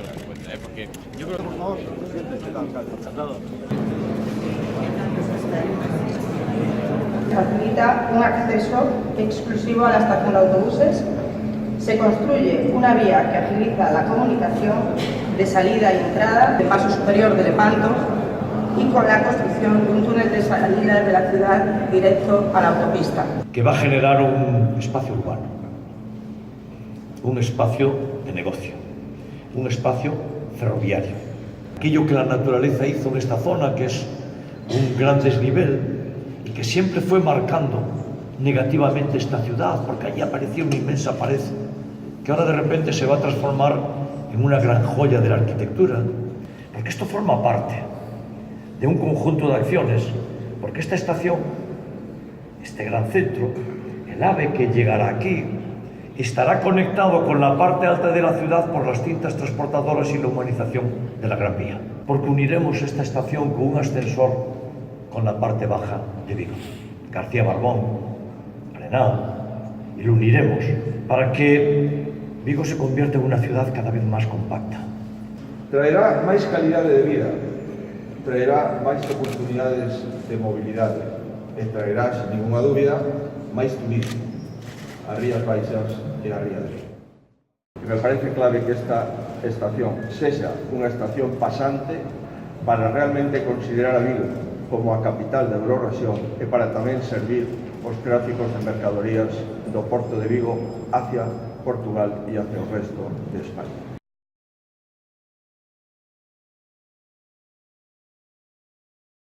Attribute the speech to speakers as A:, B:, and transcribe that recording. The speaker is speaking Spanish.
A: que lo den cuenta, porque yo creo que...
B: Facilita un acceso exclusivo a la estación de autobuses. Se construye una vía que agiliza la comunicación de salida y entrada de paso superior de Lepanto y con la construcción de un túnel de salida de la ciudad directo a la autopista.
C: Que va a generar un espacio urbano, un espacio de negocio, un espacio ferroviario. Aquello que la naturaleza hizo en esta zona, que es un gran desnivel y que siempre fue marcando negativamente esta ciudad, porque allí aparecía una inmensa pared, que ahora de repente se va a transformar en una gran joya de la arquitectura, porque esto forma parte de un conjunto de acciones, porque esta estación, este gran centro, el AVE que llegará aquí, estará conectado con la parte alta de la ciudad por las cintas transportadoras y la humanización de la Gran Vía, porque uniremos esta estación con un ascensor con la parte baja de Vigo, García Barbón, Arenal, y lo uniremos para que Vigo se convierta en una ciudad cada vez más compacta.
D: Traerá máis calidade de vida, traerá máis oportunidades de mobilidade e traerá, sin ninguna dúbida, máis turismo a Rías Baixas e a Ría de Vigo. Me parece clave que esta estación sexa unha estación pasante para realmente considerar a Vigo como a capital da Eurorrexión e para tamén servir os tráficos de mercadorías do Porto de Vigo hacia Portugal e hacia o resto de España.